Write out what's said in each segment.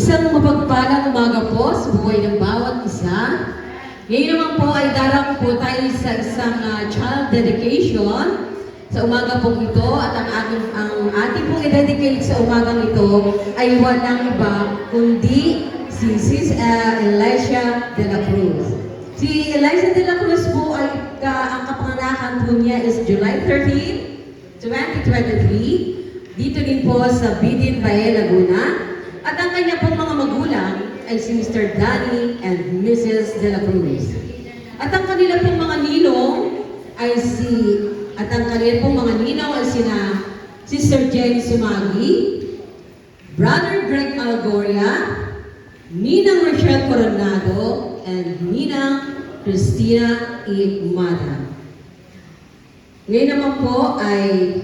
Isang mapagpalang umaga po sa buhay ng bawat isa. Ngayon naman po ay darang po tayo sa isang child dedication sa umaga pong ito at ang ating pong i-dedicate sa umagang ito ay walang iba kundi si Sis Elisha de la Cruz. Si Elisha de la Cruz po ay ang kapanganakan po niya is July 13, 2023 dito din po sa Bidin, Bae, Laguna. At ang kanya pong mga magulang ay si Mr. Danny and Mrs. De La Cruz. At ang kanila pong mga ninong ay sina Sister Jenny Sumagi, Brother Greg Algoria, Ninang Rochelle Coronado, and Ninang Christina E. Mata. Ngayon naman po ay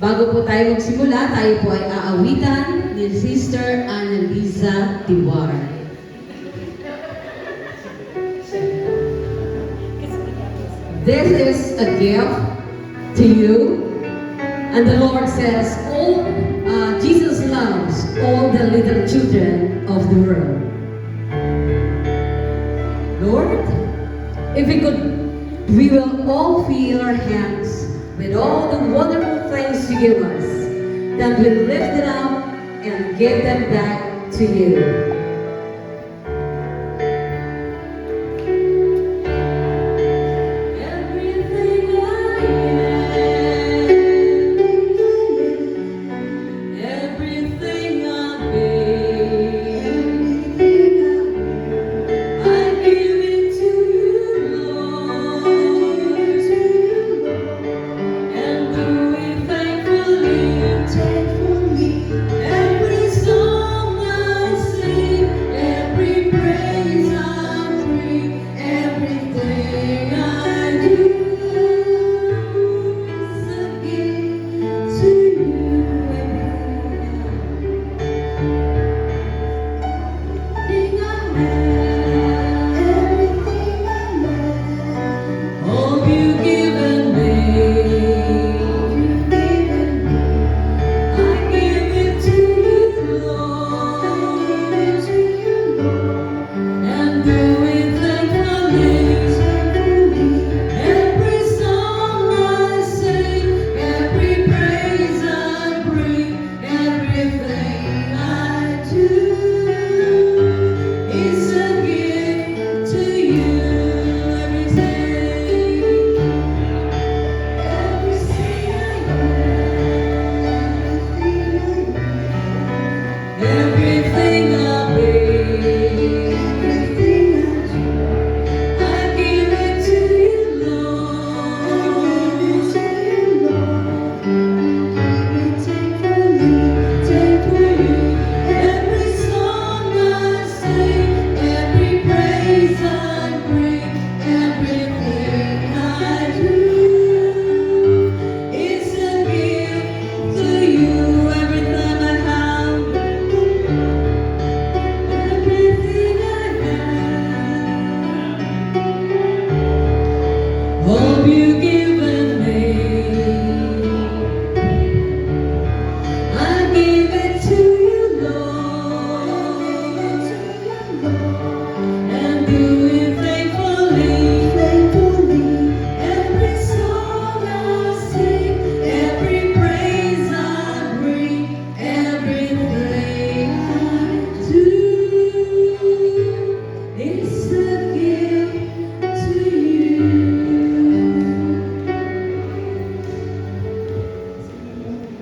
bago po tayo magsimula, tayo po ay aawitan ni Sister Annalisa Tiwar. This is a gift to you, and the Lord says, Jesus loves all the little children of the world. Lord, if we will all fill our hands with all the wonderful things you give us, then we lift it up and give them back to you.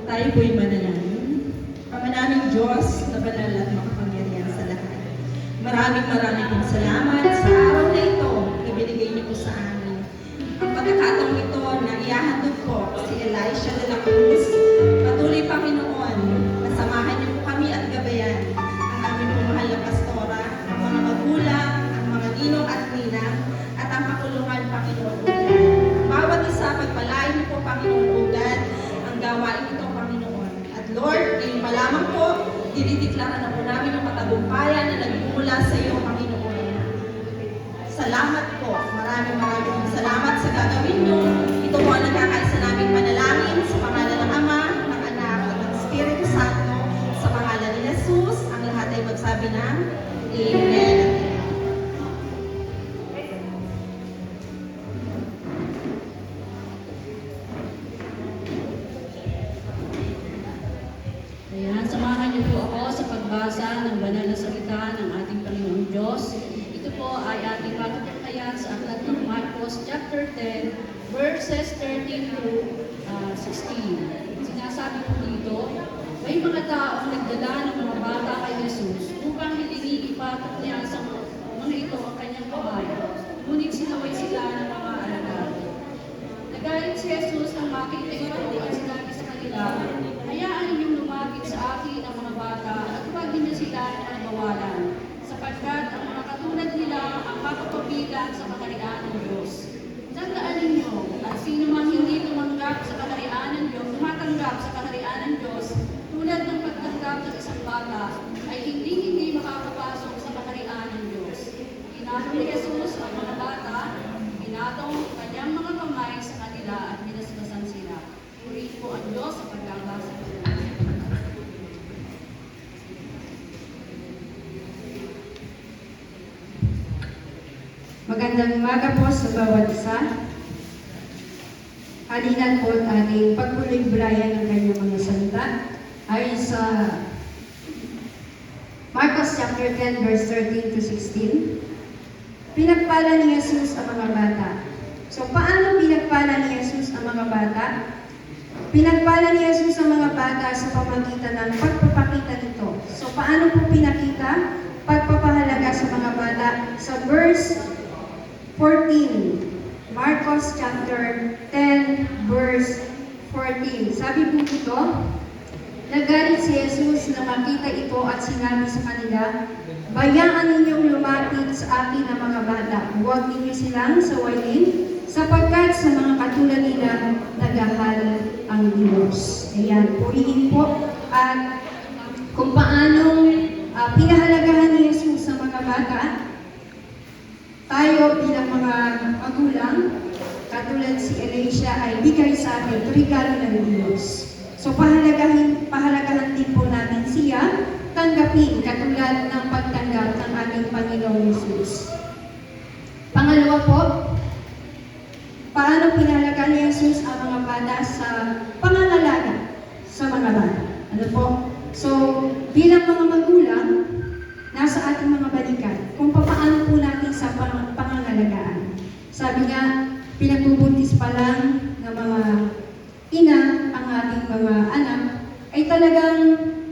Tayo po'y manalangin. Pamanaming Diyos na banal at makapangyarihan sa lahat. Maraming pong salamat sa araw na ito na binigay niyo po sa amin. Ang pagkakataong ito na ihahandog po si Elisha de la Cruz. Patuloy, Panginoon, nasamahan niyo po kami at gabayan ang aming mahal na pastora, ang mga magulang, ang mga ninong at ninang, at ang kakulungan, Panginoon, Ugad. Bawat isa, pagpalain niyo po, Panginoon, Ugad, ang gawain ito, Panginoon. At Lord, ngayon pa lamang po, dinideklara na po namin ang matagumpayan na nagmumula sa iyo, Panginoon. Salamat po. Maraming salamat sa gagawin niyo. Ito po ang nagkakaisa naming panalangin sa pangalan ng Ama, ng Anak, at ng Espiritu Santo. Sa pangalan ni Jesus, ang lahat ay magsabi. Marcos chapter 10, verses 13 to 16. Sinasabi po dito, may mga taong nagdala ng mga bata kay Jesus upang hilingin ipatok niya sa mga ito ang kanyang kamay. Ngunit sinaway sila ng mga alagad. Nagalit si Jesus nang makita ito at sinabi sa kanila, hayaan ninyong lumapit sa akin ang mga bata at huwag ninyo sila pagbawalan, sapagkat ang mga katulad nila ang makapabilang sa kaharian ng Diyos. Tandaan ninyo, at sino man hindi tumanggap sa kaharian ng Diyos, tumatanggap sa kaharian ng Diyos, tulad ng pagtanggap ng isang bata, ay hindi makakapasok sa kaharian ng Diyos. Pinatong ni Jesus ang mga bata, pinatong kanyang mga kamay sa kanila at binasbasan sila. Purihin po ang Diyos sa pagbabasa. Magandang umaga po sa bawat isa. Halina't po at ating pagpulibrayan ng kanyang mga salita ay sa Marcos chapter 10 verse 13 to 16. Pinagpala ni Jesus ang mga bata. So paano pinagpala ni Jesus ang mga bata? Pinagpala ni Jesus ang mga bata sa pamamagitan ng pagpapakita nito. So paano po pinakita? Pagpapahalaga sa mga bata sa verse 14. Marcos chapter 10 verse 14. Sabi po dito, nagalit si Jesus na makita ito at sinabi sa kanila, bayaan ninyong lumapit sa akin ang mga bata. Huwag ninyo silang sawayin, sapagkat sa mga katulad nila nagahal ang Diyos. Ayan, purihin po at kung paanong pinahalagahan ni Jesus sa mga bata. Tayo bilang mga magulang, katulad si Elisha, ay bigay sa atin regalo ng Diyos. So pahalagahan din po natin siya, tanggapin katulad ng pagtanggap ng ating Panginoong Jesus. Pangalawa po, paano pinahalaga ni Jesus ang mga bata sa pangangalaga sa mga bata? Ano po? So, bilang mga magulang, nasa ating mga balikan kung paano po natin sa pangangalagaan. Sabi nga, pinagbubuntis pa lang ng mga ina ang ating mga anak, ay talagang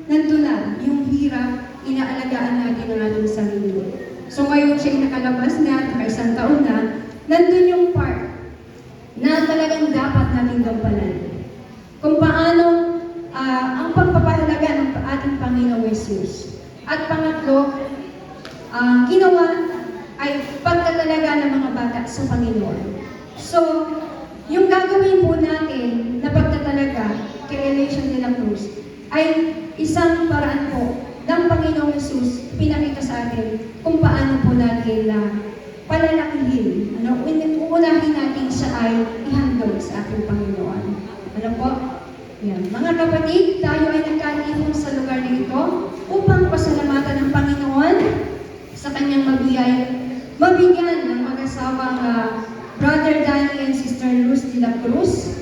nandun na yung hirap, inaalagaan natin ang ating sarili. So ngayon siya nakalabas na, naka-isang taon na, nandun yung part na talagang dapat natin gampanan. Kung paano ang pagpapahalaga ng ating Panginoong Jesus. At pangatlo, ginawa ay pagtatalaga ng mga bata sa Panginoon. So, yung gagawin po natin na pagtatalaga kay Elisha de la Cruz ay isang paraan po ng Panginoong Jesus pinakita sa atin kung paano po natin palalakihin. Uunahin natin siya ay ihandog sa ating Panginoon. Ano po? Yan. Mga kapatid, tayo ay nagkalihan sa lugar na ito upang pasalamatan ng Panginoon sa kanyang mabigyan ng mag-asawang Brother Danny and Sister Luz de la Cruz.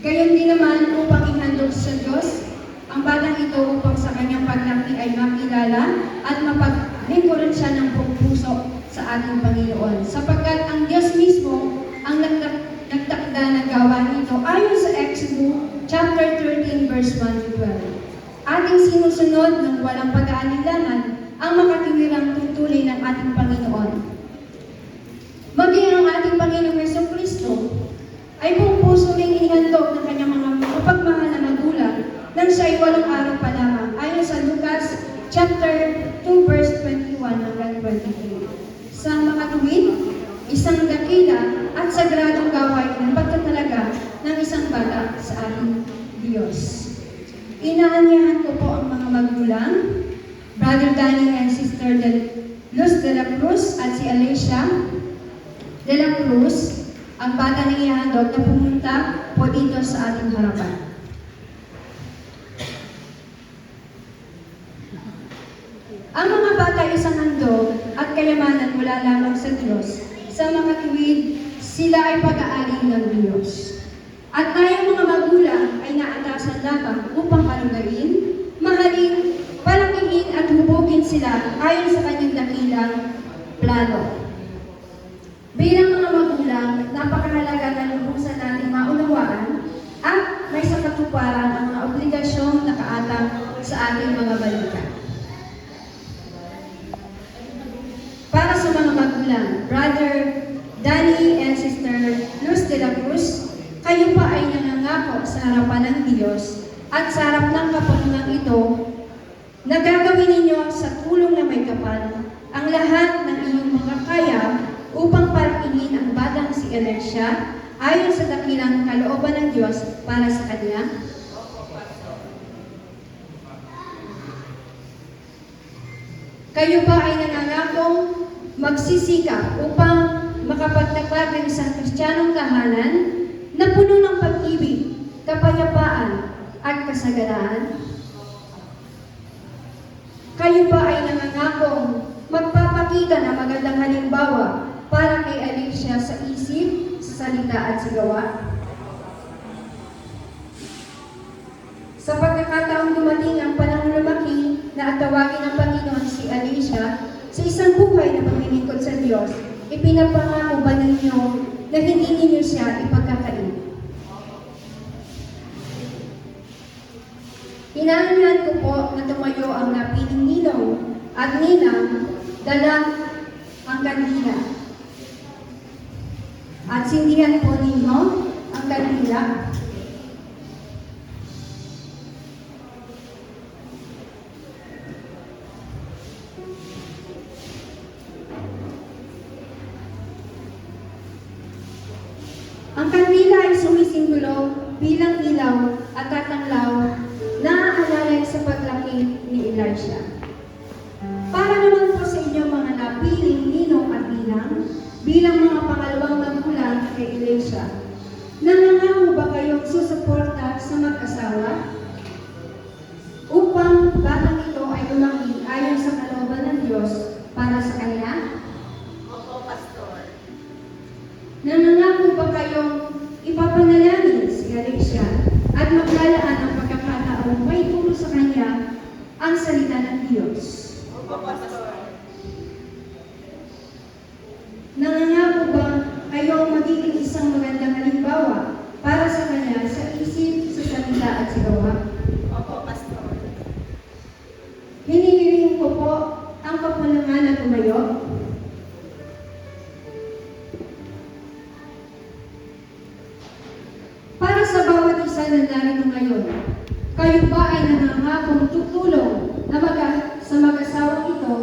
Gayon din naman upang ihandog sa Diyos ang batang ito upang sa kanyang paglaki ay makilala at mapaglingkuran siya ng buong puso sa ating Panginoon. Sapagkat ang Diyos mismo ang nagtakda ng gawa nito ayon sa Exodus chapter 13 verse 1 to 12. Ating sinusunod ng walang pag-aalinlangan ang makatiwirang tuntunin ng ating Panginoon. Maging ang ating Panginoong Jesucristo ay buong puso ring inihandog ng kanyang mga mapagmahal na magulang nang siya ay 8 araw pa lamang ayon sa Lucas chapter 2 verse 21 hanggang 23. Sa makatuwid, isang dakila at sagradong gawain ng pagtatalaga ng isang bata sa ating Diyos. Inaanyahan ko po ang mga magulang, Brother Danny and Sister Luz de la Cruz at si Alicia de la Cruz, ang bata ng ihahandog na pumunta po dito sa ating harapan. Ang mga bata ay isang handog at kayamanan mula lamang sa Diyos. Sa mga tuwid, sila ay pag-aari ng Diyos. At tayong mga magulang ay naatasan lamang upang mahalin, palakihin at hubugin sila ayon sa kanyang dakilang plano. Bilang mga magulang, napakahalaga na lubusan natin maunawaan at may sa katuparan ang mga obligasyong nakaatang sa ating mga balikan. Para sa mga magulang, Brother Danny and Sister Luz de la Cruz, kayo pa ay nangangako sa harapan ng Diyos at sa harap ng kapatulang ito na gagawin ninyo sa tulong na may kapal ang lahat ng inyong mga kaya upang paratingin ang batang si Elisha ayon sa dakilang kalooban ng Diyos para sa kanya. Kayo ba ay nangangakong magsisikap upang makapagtatag ng isang Kristiyanong tahanan na puno ng pag-ibig, kapayapaan, at kasaganaan? Kayo ba ay nangangakong magpapakita ng magandang halimbawa para kay Elisha sa isip, sa salita at sa gawa? Sa pagkakataong dumating ang panahon lumaki na tawagin ng Panginoon si Elisha sa isang buhay na paglilingkod sa Diyos, ipinapangako ba ninyo na hindi ninyo siya ipagkakain? Hinahangad ko po na tumayo ang napiling ninong at ninang dala ang kandila. At sindihan po ninyo ang kandila. Ang kandila ay sumisimbolo bilang ilaw at tatanglaw na aalalay sa paglaki ni Elisha. Para naman po sa inyo mga napiling ninong at ninang, bilang mga pangalawang magulang kay Elisha, nangangako ba kayong susuporta sa mag-asawa upang batang ito ay lumaki ayon sa kalooban ng Diyos para sa kanya? Opo, Pastor. Nangangako ba kayong ipapanalangin si Elisha at maglalaan ang pagkakataong may turo sa kanya ang salita ng Diyos? Opo, Pastor. Nangangako ba kayong magiging isang magandang halimbawa para sa kanya sa isip, sa salita at sa gawa? Opo, Pastor. Hinihiling ko po ang kapulangan na tumayo. Para sa bawat isa na narito ngayon, kayo ba ay nangangakong tutulong na sa mag-asawang ito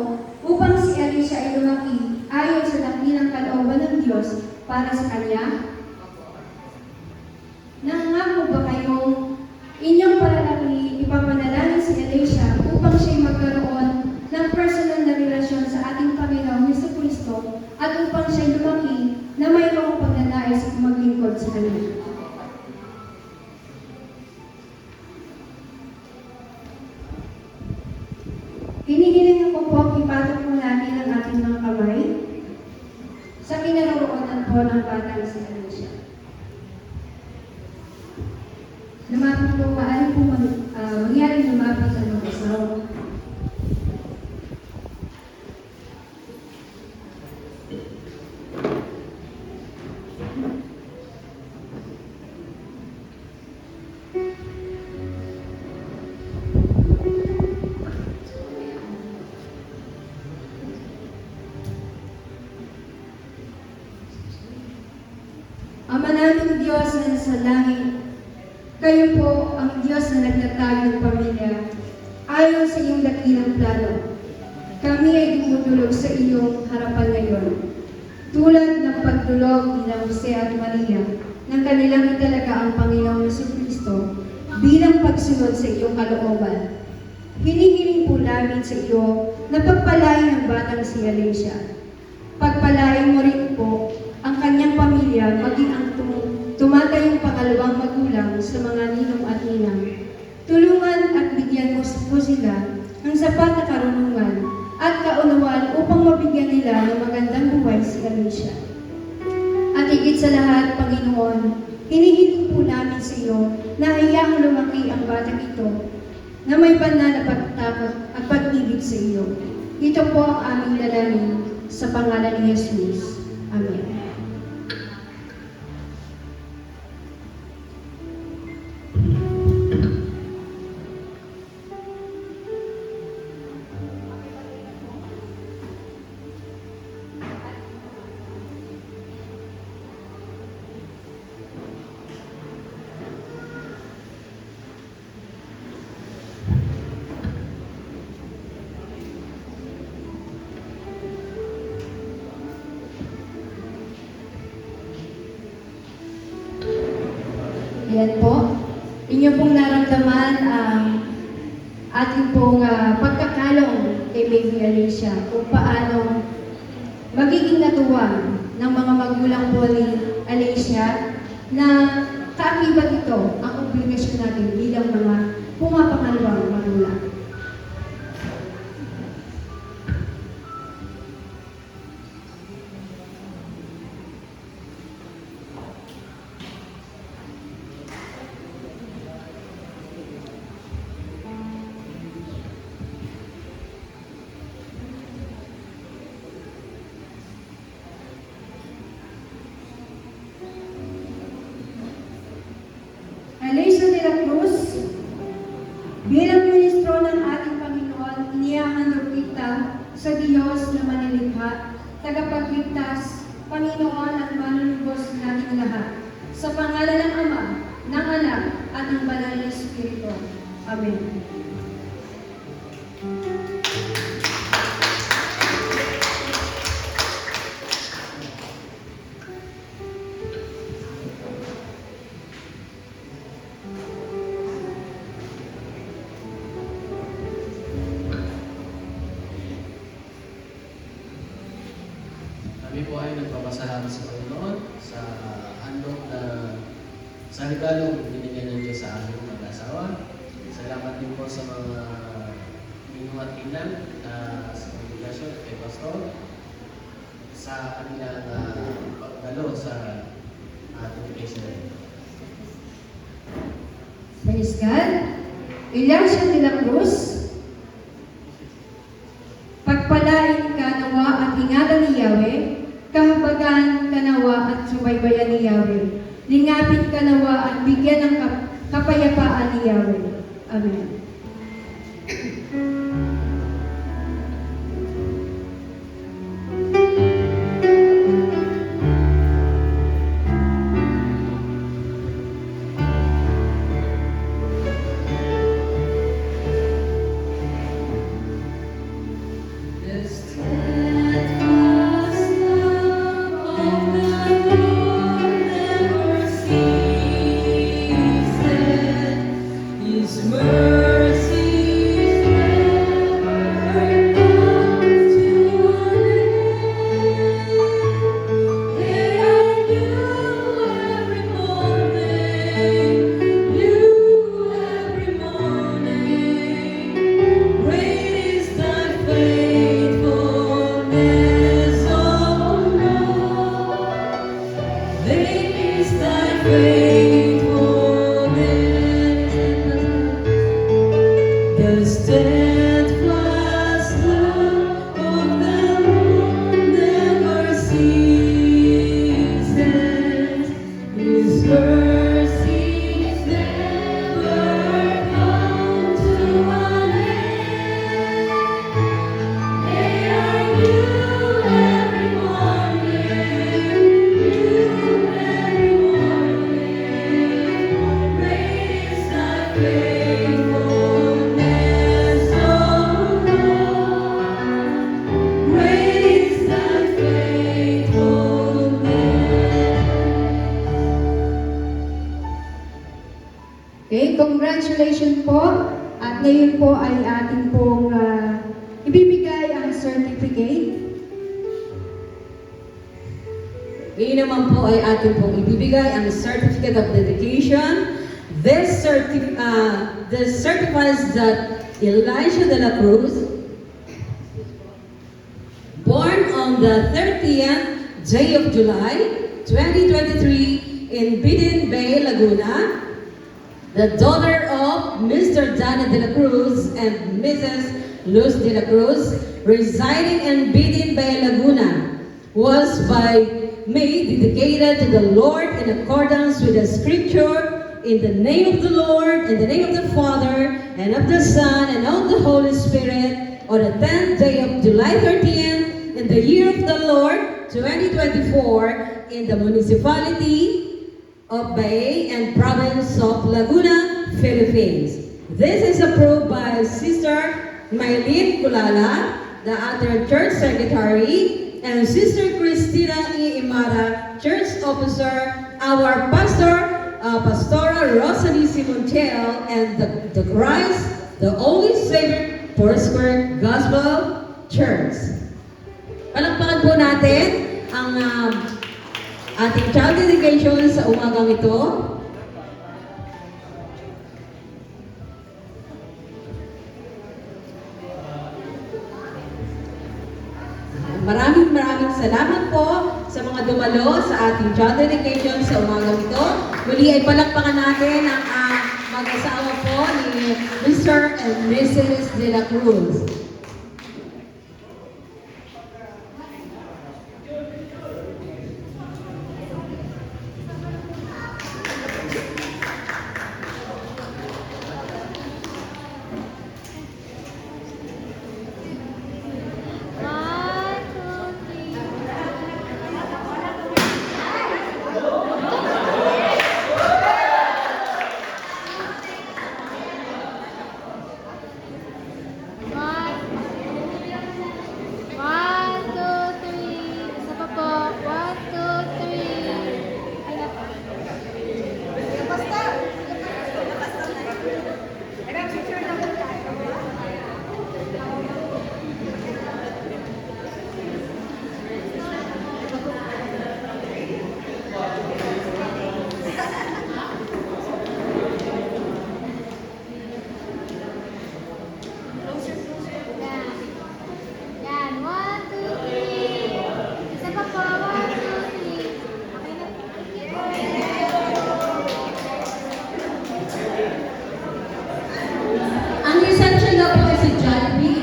upang si Elisha ay lumaki ayon sa dakilang kalooban ng Diyos para sa kanya? Nangangako ba kayong inyong palalaki ipapanalangin si Elisha upang siya'y magkaroon ng personal na relasyon sa ating Panginoong Jesucristo at upang siya'y lumaki na mayroong pagnanais at maglingkod sa Kanya? Hinihiling ko po ipatok po natin ang ating mga kamay sa kinaroroonan po ng batang si Elisha. Lumapit po, maaari po mangyari lumapit ang mag-asawa. Ama naming Diyos na nasa langit, kayo po ang Diyos na nagtatag ng pamilya ayon sa iyong dakilang plano. Kami ay dumudulog sa iyong harapan ngayon, tulad ng pagdulog ni Jose at Maria ng kanilang italaga ang Panginoong Jesucristo bilang pagsunod sa iyong kalooban. Hinihiling po namin sa iyo na pagpalain ang batang si Elisha. Pagpalain mo rin po ang kanyang pamilya, maging ang tumatayong pangalawang magulang sa mga ninong at ninang. Tulungan at bigyan mo po sila ng sapat na karunungan at kaunawaan upang mabigyan nila ng magandang buhay si Elisha. At higit sa lahat, Panginoon, hinihiling po namin sa iyo na hayaan lumaki ang batang ito na may banal na pagtakot at pag-ibig sa iyo. Ito po ang aming dalangin sa pangalan ni Jesus. Amen. Ayan po. Inyo pong naramdaman ang ating pong pagkakalong kay Baby Alicia kung paano magiging natuwa ng mga magulang po ni Alicia na kaakibat ito ang obligasyon natin bilang mga pumapangalawang magulang. Alicia de la Cruz, bilang ministro ng ating Panginoon, inihahandog kita sa Diyos na manilikha, tagapagligtas, Panginoon at manunubos nating lahat. Sa pangalan ng Ama, ng Anak, at ng Banal na Espiritu. Amen. Kami po ay nagpapasalamat sa Panginoon sa handog na sa regalong binigyan ng Diyos sa aming mag-asawa. Salamat din po sa mga ninong at inang sa kongregasyon at kay Pastor sa kanilang pagdalo sa ating iglesia. Praise God. Alicia de la Cruz, pagpalain ka nawa at ingatan ni Yahweh, kahabagan ka nawa at subaybayan ni Yahweh. Lingapin ka nawa at bigyan ng kapayapaan ni Yahweh. Amen. Okay, congratulations po. At ngayon po ay ating pong ibibigay ang certificate. Ngayon naman po ay ating pong ibibigay ang Certificate of Dedication. This certifies that Alicia de la Cruz, born on the 30th day of July, 2023 in Bidin Bay, Laguna, the daughter of Mr. Dana de la Cruz and Mrs. Luz de la Cruz, residing in Bidin Bay, Laguna, was by May dedicated to the Lord in accordance with the scripture, in the name of the Lord, in the name of the Father, and of the Son, and of the Holy Spirit, on the 10th day of July 13th, in the year of the Lord, 2024, in the municipality of Bay and province of Laguna, Philippines. This is approved by Sister Maylene Kulala, the other church secretary, and Sister Christina E. Imara, church officer, our pastor, Pastora Rosalie Simontel, and the Christ, the only Savior, Foursquare Gospel Church. Palakpakan po natin ang ating child dedication sa umagang ito. Maraming salamat po sa mga dumalo sa ating child dedication sa umagang ito. Muli ay palakpakan natin ang mag-asawa po ni Mr. and Mrs. De La Cruz.